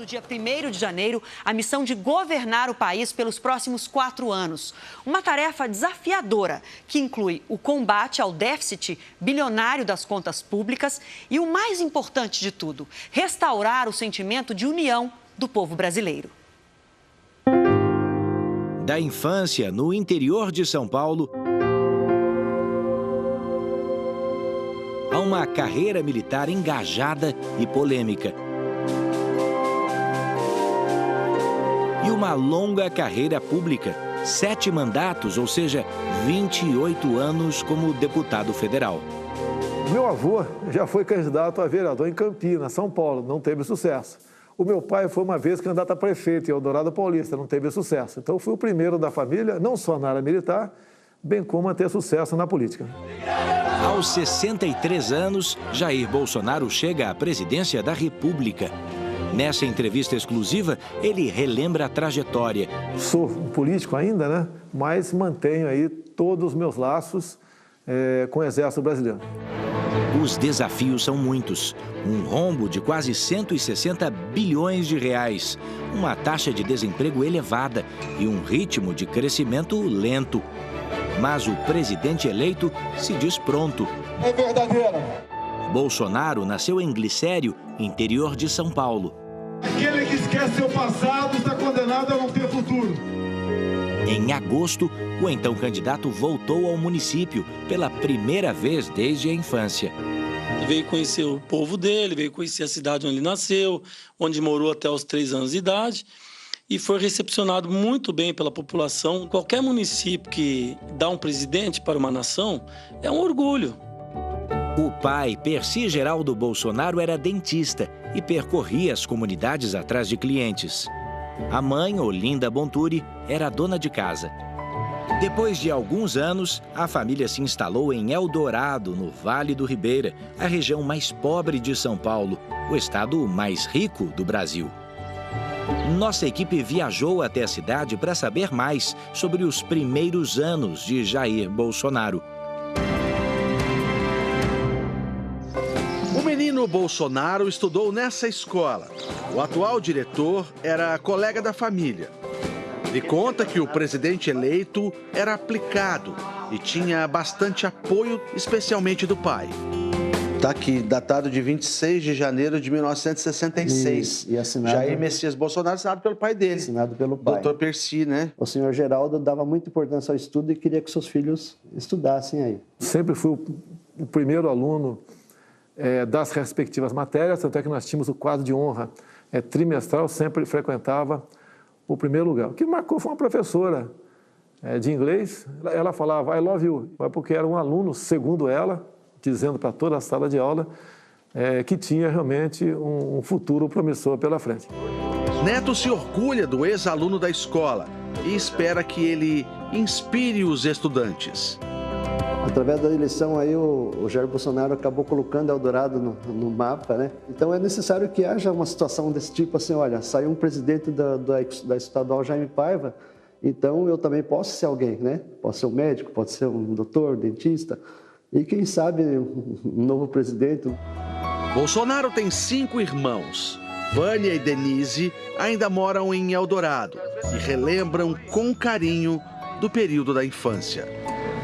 do dia 1º de janeiro, a missão de governar o país pelos próximos 4 anos. Uma tarefa desafiadora, que inclui o combate ao déficit bilionário das contas públicas e, o mais importante de tudo, restaurar o sentimento de união do povo brasileiro. Da infância no interior de São Paulo, a uma carreira militar engajada e polêmica. E uma longa carreira pública, 7 mandatos, ou seja, 28 anos como deputado federal. Meu avô já foi candidato a vereador em Campinas, São Paulo, não teve sucesso. O meu pai foi uma vez candidato a prefeito em Eldorado Paulista, não teve sucesso. Então, eu fui o primeiro da família, não só na área militar, bem como a ter sucesso na política. Aos 63 anos, Jair Bolsonaro chega à presidência da República. Nessa entrevista exclusiva, ele relembra a trajetória. Sou um político ainda, né? Mas mantenho aí todos os meus laços com o Exército Brasileiro. Os desafios são muitos. Um rombo de quase 160 bilhões de reais, uma taxa de desemprego elevada e um ritmo de crescimento lento. Mas o presidente eleito se diz pronto. É verdadeira. Bolsonaro nasceu em Glicério, interior de São Paulo. Aquele que esquece seu passado está condenado a não ter futuro. Em agosto, o então candidato voltou ao município pela primeira vez desde a infância. Ele veio conhecer o povo dele, veio conhecer a cidade onde ele nasceu, onde morou até os 3 anos de idade. E foi recepcionado muito bem pela população. Qualquer município que dá um presidente para uma nação é um orgulho. O pai, Percy Geraldo Bolsonaro, era dentista e percorria as comunidades atrás de clientes. A mãe, Olinda Bonturi, era dona de casa. Depois de alguns anos, a família se instalou em Eldorado, no Vale do Ribeira, a região mais pobre de São Paulo, o estado mais rico do Brasil. Nossa equipe viajou até a cidade para saber mais sobre os primeiros anos de Jair Bolsonaro. O menino Bolsonaro estudou nessa escola. O atual diretor era colega da família. Ele conta que o presidente eleito era aplicado e tinha bastante apoio, especialmente do pai. Está aqui, datado de 26 de janeiro de 1966. E assinado... Jair Messias Bolsonaro, assinado pelo pai dele. Assinado pelo pai. Doutor Percy, né? O senhor Geraldo dava muita importância ao estudo e queria que seus filhos estudassem aí. Sempre fui o primeiro aluno das respectivas matérias, tanto é que nós tínhamos o quadro de honra trimestral, sempre frequentava o primeiro lugar. O que marcou foi uma professora de inglês, ela falava I love you, porque era um aluno, segundo ela, dizendo para toda a sala de aula que tinha realmente um futuro promissor pela frente. Neto se orgulha do ex-aluno da escola e espera que ele inspire os estudantes. Através da eleição, aí, o Jair Bolsonaro acabou colocando Eldorado no mapa, né? Então, é necessário que haja uma situação desse tipo, assim, olha, saiu um presidente da estadual Jaime Paiva, então eu também posso ser alguém, né? Posso ser um médico, pode ser um doutor, um dentista, e quem sabe um novo presidente. Bolsonaro tem 5 irmãos. Vânia e Denise ainda moram em Eldorado e relembram com carinho do período da infância.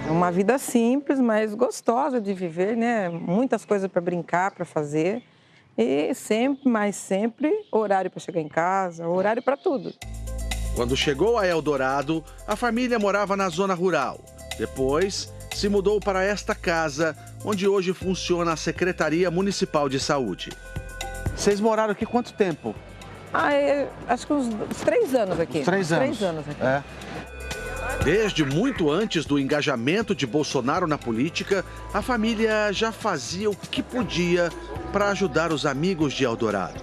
É uma vida simples, mas gostosa de viver, né? Muitas coisas para brincar, para fazer. E sempre, mas sempre, horário para chegar em casa, horário para tudo. Quando chegou a Eldorado, a família morava na zona rural. Depois, se mudou para esta casa, onde hoje funciona a Secretaria Municipal de Saúde. Vocês moraram aqui quanto tempo? Acho que uns 3 anos aqui. 3 anos. 3 anos aqui. É. Desde muito antes do engajamento de Bolsonaro na política, a família já fazia o que podia para ajudar os amigos de Eldorado.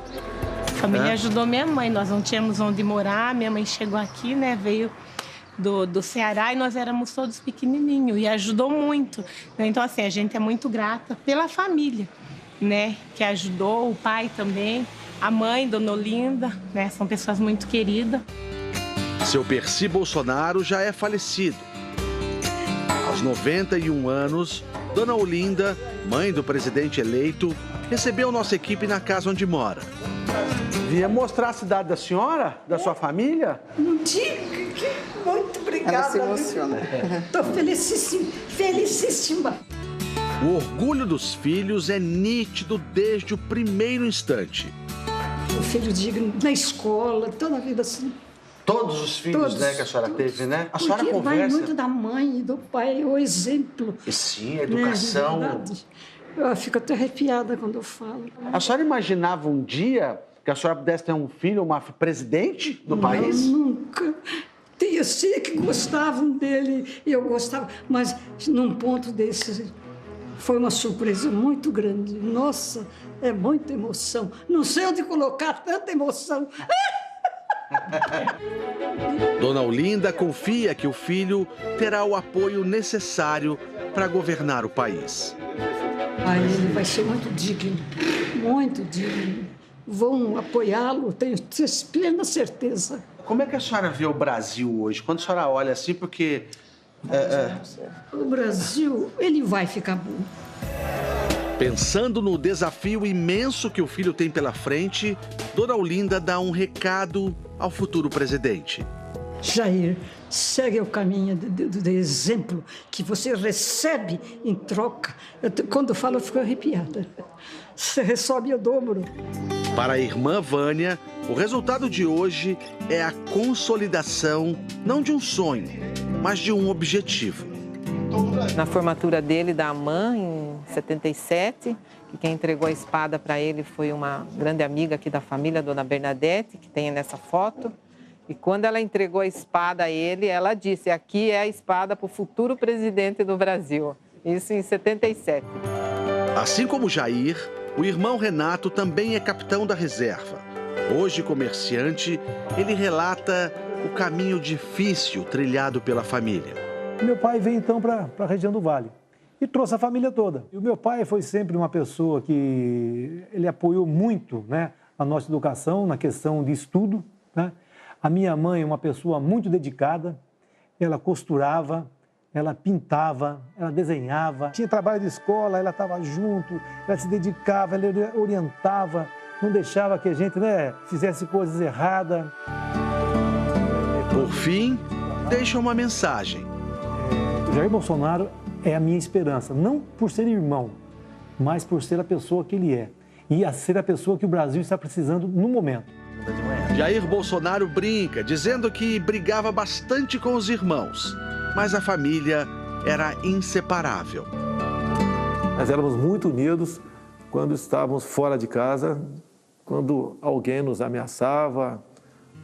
A família ajudou minha mãe, nós não tínhamos onde morar, minha mãe chegou aqui, né, veio do Ceará e nós éramos todos pequenininhos e ajudou muito. Então, assim, a gente é muito grata pela família, né, que ajudou, o pai também, a mãe, Dona Olinda, né, são pessoas muito queridas. Seu Percy Bolsonaro já é falecido. Aos 91 anos, Dona Olinda, mãe do presidente eleito, recebeu nossa equipe na casa onde mora. Vinha mostrar a cidade da senhora, da sua família? Não diga, muito obrigada. Ela se emociona. Estou felicíssima, felicíssima. O orgulho dos filhos é nítido desde o primeiro instante. O filho digno na escola, toda a vida assim. Todos os filhos, Todos, né, que a senhora teve, né? A senhora Porque vai conversa... muito da mãe e do pai, o exemplo. E sim, a educação... Né, eu fico até arrepiada quando eu falo. A senhora imaginava um dia que a senhora pudesse ter um filho, uma presidente do país? Nunca. Eu sei que gostavam dele e eu gostava, mas num ponto desse foi uma surpresa muito grande. Nossa, é muita emoção. Não sei onde colocar tanta emoção. Dona Olinda confia que o filho terá o apoio necessário para governar o país. Ele vai ser muito digno, muito digno. Vão apoiá-lo, tenho plena certeza. Como é que a senhora vê o Brasil hoje? Quando a senhora olha assim, porque... O Brasil, ele vai ficar bom. Pensando no desafio imenso que o filho tem pela frente, Dona Olinda dá um recado ao futuro presidente. Jair, segue o caminho do exemplo que você recebe em troca. Quando eu falo, eu fico arrepiada. Você recebe o dobro. Para a irmã Vânia, o resultado de hoje é a consolidação, não de um sonho, mas de um objetivo. Na formatura dele, da AMAN, em 77, que quem entregou a espada para ele foi uma grande amiga aqui da família, a Dona Bernadette, que tem nessa foto. E quando ela entregou a espada a ele, ela disse, aqui é a espada para o futuro presidente do Brasil. Isso em 77. Assim como Jair, o irmão Renato também é capitão da reserva. Hoje comerciante, ele relata o caminho difícil trilhado pela família. Meu pai veio então para a região do Vale e trouxe a família toda. E o meu pai foi sempre uma pessoa que ele apoiou muito, né, a nossa educação na questão de estudo, né? A minha mãe é uma pessoa muito dedicada, ela costurava, ela pintava, ela desenhava. Tinha trabalho de escola, ela estava junto, ela se dedicava, ela orientava, não deixava que a gente, né, fizesse coisas erradas. Por fim, deixa uma mensagem. Jair Bolsonaro é a minha esperança, não por ser irmão, mas por ser a pessoa que ele é. E a ser a pessoa que o Brasil está precisando no momento. Jair Bolsonaro brinca, dizendo que brigava bastante com os irmãos, mas a família era inseparável. Nós éramos muito unidos quando estávamos fora de casa, quando alguém nos ameaçava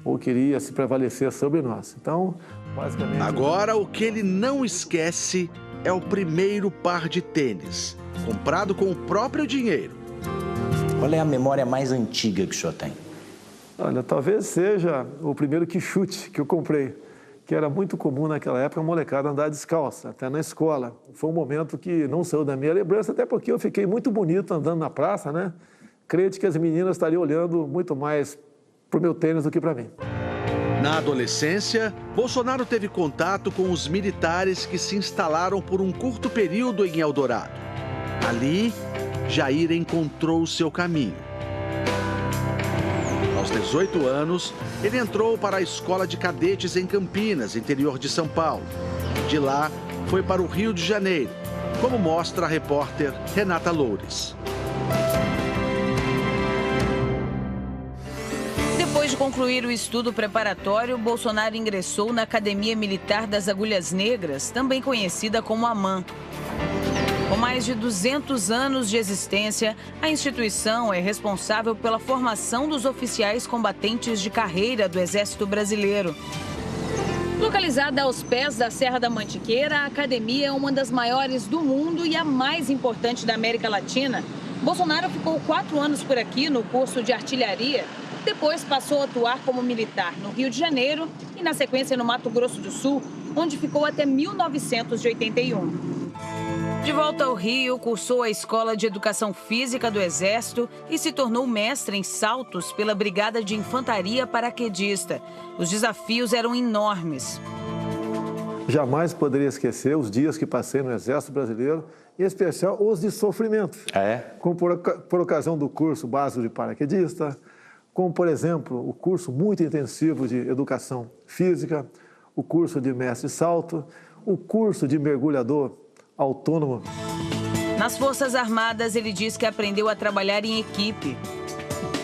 ou queria se prevalecer sobre nós. Então, basicamente... Agora, o que ele não esquece é o primeiro par de tênis, comprado com o próprio dinheiro. Qual é a memória mais antiga que o senhor tem? Olha, talvez seja o primeiro quichute que eu comprei, que era muito comum naquela época a molecada andar descalça, até na escola. Foi um momento que não saiu da minha lembrança, até porque eu fiquei muito bonito andando na praça, né? Creio que as meninas estariam olhando muito mais para o meu tênis do que para mim. Na adolescência, Bolsonaro teve contato com os militares que se instalaram por um curto período em Eldorado. Ali, Jair encontrou o seu caminho. Aos 18 anos, ele entrou para a Escola de Cadetes em Campinas, interior de São Paulo. De lá, foi para o Rio de Janeiro, como mostra a repórter Renata Loures. Depois de concluir o estudo preparatório, Bolsonaro ingressou na Academia Militar das Agulhas Negras, também conhecida como AMAN. Com mais de 200 anos de existência, a instituição é responsável pela formação dos oficiais combatentes de carreira do Exército Brasileiro. Localizada aos pés da Serra da Mantiqueira, a academia é uma das maiores do mundo e a mais importante da América Latina. Bolsonaro ficou 4 anos por aqui no curso de artilharia. Depois passou a atuar como militar no Rio de Janeiro e, na sequência, no Mato Grosso do Sul, onde ficou até 1981. De volta ao Rio, cursou a Escola de Educação Física do Exército e se tornou mestre em saltos pela Brigada de Infantaria Paraquedista. Os desafios eram enormes. Jamais poderia esquecer os dias que passei no Exército Brasileiro, em especial os de sofrimento. Ah, é? Como por ocasião do curso básico de paraquedista, como, por exemplo, o curso muito intensivo de educação física, o curso de mestre salto, o curso de mergulhador autônomo. Nas Forças Armadas, ele diz que aprendeu a trabalhar em equipe.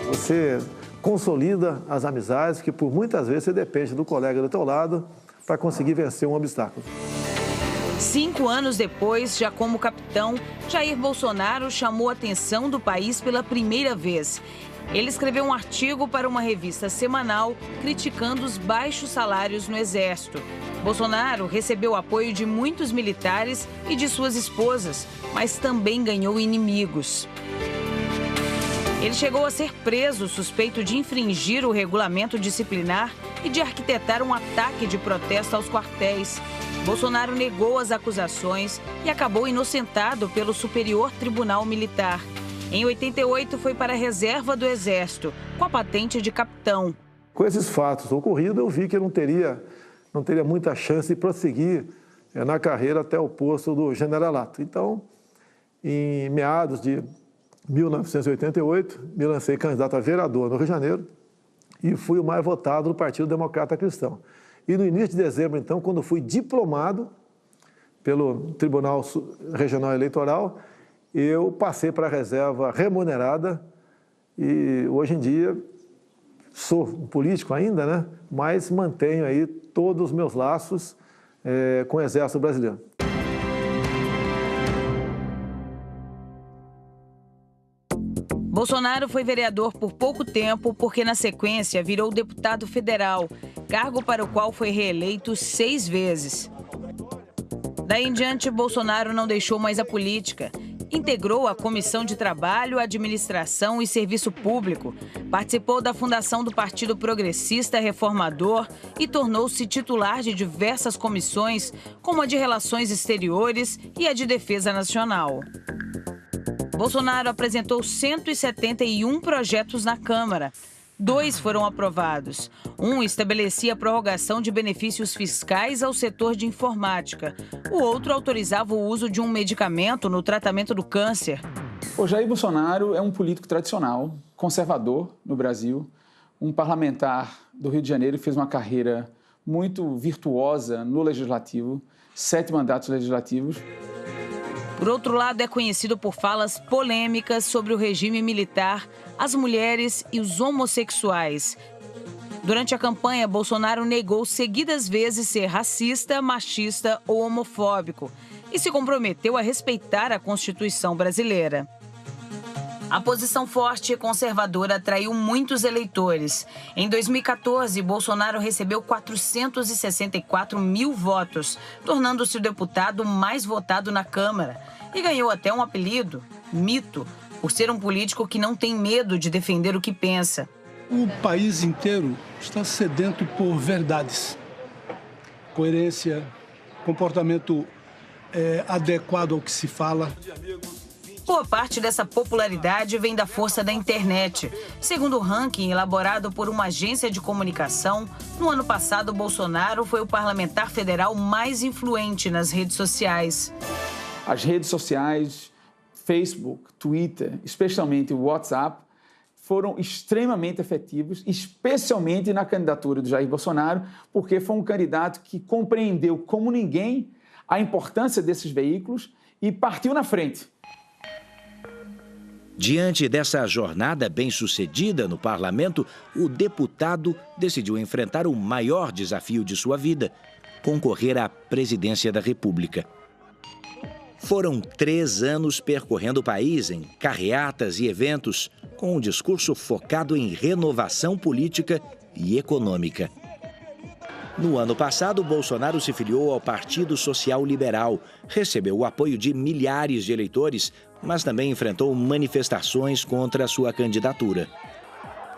Você consolida as amizades, que por muitas vezes você depende do colega do teu lado para conseguir vencer um obstáculo. 5 anos depois, já como capitão, Jair Bolsonaro chamou a atenção do país pela primeira vez. Ele escreveu um artigo para uma revista semanal criticando os baixos salários no Exército. Bolsonaro recebeu o apoio de muitos militares e de suas esposas, mas também ganhou inimigos. Ele chegou a ser preso suspeito de infringir o regulamento disciplinar e de arquitetar um ataque de protesto aos quartéis. Bolsonaro negou as acusações e acabou inocentado pelo Superior Tribunal Militar. Em 88, foi para a reserva do Exército, com a patente de capitão. Com esses fatos ocorridos, eu vi que eu não teria muita chance de prosseguir na carreira até o posto do generalato. Então, em meados de 1988, me lancei candidato a vereador no Rio de Janeiro e fui o mais votado no Partido Democrata Cristão. E no início de dezembro, então, quando fui diplomado pelo Tribunal Regional Eleitoral, eu passei para a reserva remunerada e hoje em dia sou um político ainda, né? Mas mantenho aí todos os meus laços com o Exército Brasileiro. Bolsonaro foi vereador por pouco tempo porque, na sequência, virou deputado federal, cargo para o qual foi reeleito 6 vezes. Daí em diante, Bolsonaro não deixou mais a política. Integrou a Comissão de Trabalho, Administração e Serviço Público, participou da fundação do Partido Progressista Reformador e tornou-se titular de diversas comissões, como a de Relações Exteriores e a de Defesa Nacional. Bolsonaro apresentou 171 projetos na Câmara. 2 foram aprovados. Um estabelecia a prorrogação de benefícios fiscais ao setor de informática. O outro autorizava o uso de um medicamento no tratamento do câncer. O Jair Bolsonaro é um político tradicional, conservador no Brasil, um parlamentar do Rio de Janeiro, fez uma carreira muito virtuosa no Legislativo, 7 mandatos legislativos. Por outro lado, é conhecido por falas polêmicas sobre o regime militar, as mulheres e os homossexuais. Durante a campanha, Bolsonaro negou seguidas vezes ser racista, machista ou homofóbico e se comprometeu a respeitar a Constituição brasileira. A posição forte e conservadora atraiu muitos eleitores. Em 2014, Bolsonaro recebeu 464 mil votos, tornando-se o deputado mais votado na Câmara. E ganhou até um apelido, mito, por ser um político que não tem medo de defender o que pensa. O país inteiro está sedento por verdades, coerência, comportamento adequado ao que se fala. Boa parte dessa popularidade vem da força da internet. Segundo o ranking elaborado por uma agência de comunicação, no ano passado, Bolsonaro foi o parlamentar federal mais influente nas redes sociais. As redes sociais, Facebook, Twitter, especialmente o WhatsApp, foram extremamente efetivos, especialmente na candidatura do Jair Bolsonaro, porque foi um candidato que compreendeu como ninguém a importância desses veículos e partiu na frente. Diante dessa jornada bem-sucedida no parlamento, o deputado decidiu enfrentar o maior desafio de sua vida: concorrer à presidência da República. Foram 3 anos percorrendo o país em carreatas e eventos, com um discurso focado em renovação política e econômica. No ano passado, Bolsonaro se filiou ao Partido Social Liberal, recebeu o apoio de milhares de eleitores, mas também enfrentou manifestações contra a sua candidatura.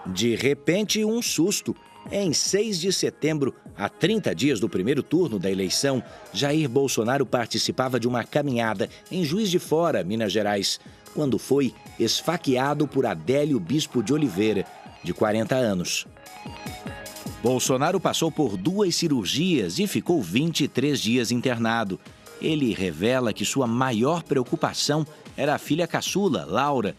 De repente, um susto. Em 6 de setembro, a 30 dias do primeiro turno da eleição, Jair Bolsonaro participava de uma caminhada em Juiz de Fora, Minas Gerais, quando foi esfaqueado por Adélio Bispo de Oliveira, de 40 anos. Bolsonaro passou por 2 cirurgias e ficou 23 dias internado. Ele revela que sua maior preocupação era a filha caçula, Laura.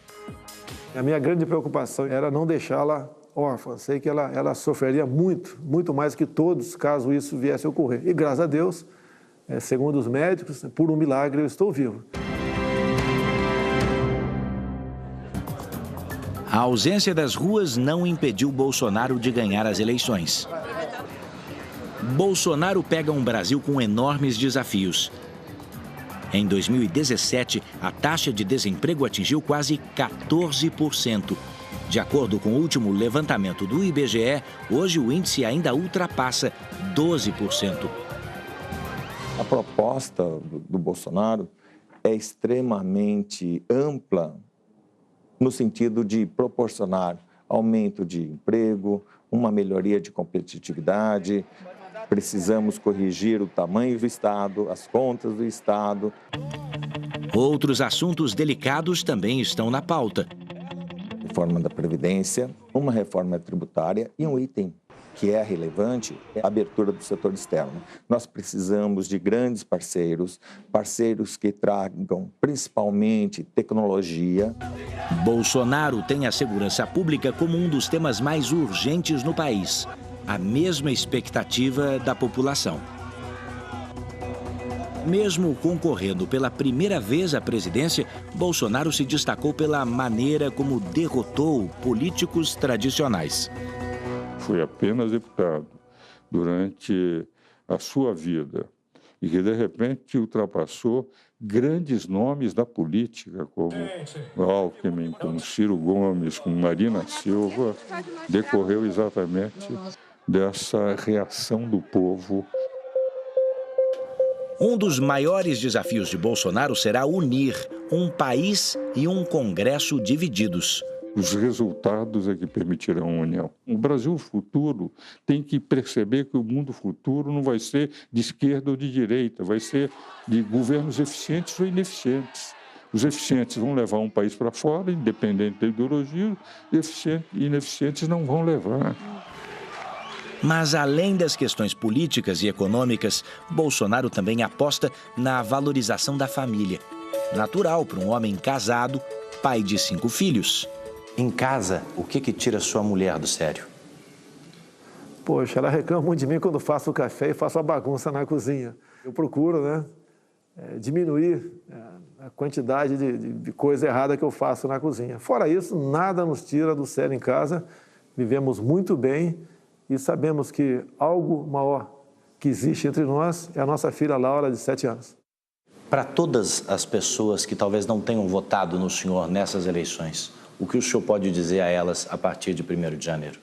A minha grande preocupação era não deixá-la órfã. Sei que ela sofreria muito, muito mais que todos, caso isso viesse a ocorrer. E graças a Deus, segundo os médicos, por um milagre eu estou vivo. A ausência das ruas não impediu Bolsonaro de ganhar as eleições. Bolsonaro pega um Brasil com enormes desafios. Em 2017, a taxa de desemprego atingiu quase 14%. De acordo com o último levantamento do IBGE, hoje o índice ainda ultrapassa 12%. A proposta do Bolsonaro é extremamente ampla no sentido de proporcionar aumento de emprego, uma melhoria de competitividade. Precisamos corrigir o tamanho do Estado, as contas do Estado. Outros assuntos delicados também estão na pauta. Reforma da Previdência, uma reforma tributária e um item que é relevante, é a abertura do setor externo. Nós precisamos de grandes parceiros, parceiros que tragam principalmente tecnologia. Bolsonaro tem a segurança pública como um dos temas mais urgentes no país. A mesma expectativa da população. Mesmo concorrendo pela primeira vez à presidência, Bolsonaro se destacou pela maneira como derrotou políticos tradicionais. Foi apenas deputado durante a sua vida e que, de repente, ultrapassou grandes nomes da política, como Alckmin, como Ciro Gomes, como Marina Silva, decorreu exatamente dessa reação do povo. Um dos maiores desafios de Bolsonaro será unir um país e um Congresso divididos. Os resultados é que permitirão a união. O Brasil futuro tem que perceber que o mundo futuro não vai ser de esquerda ou de direita, vai ser de governos eficientes ou ineficientes. Os eficientes vão levar um país para fora, independente da ideologia, e ineficientes não vão levar. Mas, além das questões políticas e econômicas, Bolsonaro também aposta na valorização da família. Natural para um homem casado, pai de 5 filhos. Em casa, o que tira sua mulher do sério? Poxa, ela reclama muito de mim quando faço o café e faço a bagunça na cozinha. Eu procuro, diminuir a quantidade de coisa errada que eu faço na cozinha. Fora isso, nada nos tira do sério em casa. Vivemos muito bem. E sabemos que algo maior que existe entre nós é a nossa filha Laura, de 7 anos. Para todas as pessoas que talvez não tenham votado no senhor nessas eleições, o que o senhor pode dizer a elas a partir de 1º de janeiro?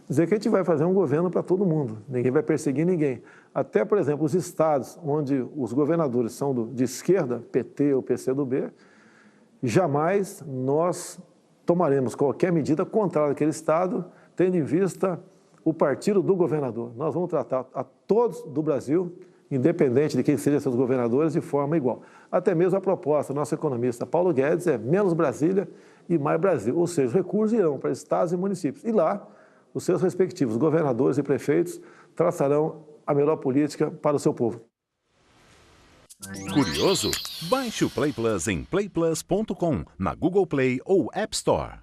Dizer que a gente vai fazer um governo para todo mundo. Ninguém vai perseguir ninguém. Até, por exemplo, os estados onde os governadores são de esquerda, PT ou PCdoB, jamais nós tomaremos qualquer medida contrária àquele estado, tendo em vista o partido do governador. Nós vamos tratar a todos do Brasil, independente de quem sejam seus governadores, de forma igual. Até mesmo a proposta do nosso economista Paulo Guedes é menos Brasília e mais Brasil. Ou seja, os recursos irão para estados e municípios. E lá, os seus respectivos governadores e prefeitos traçarão a melhor política para o seu povo. Curioso? Baixe o Play Plus em playplus.com, na Google Play ou App Store.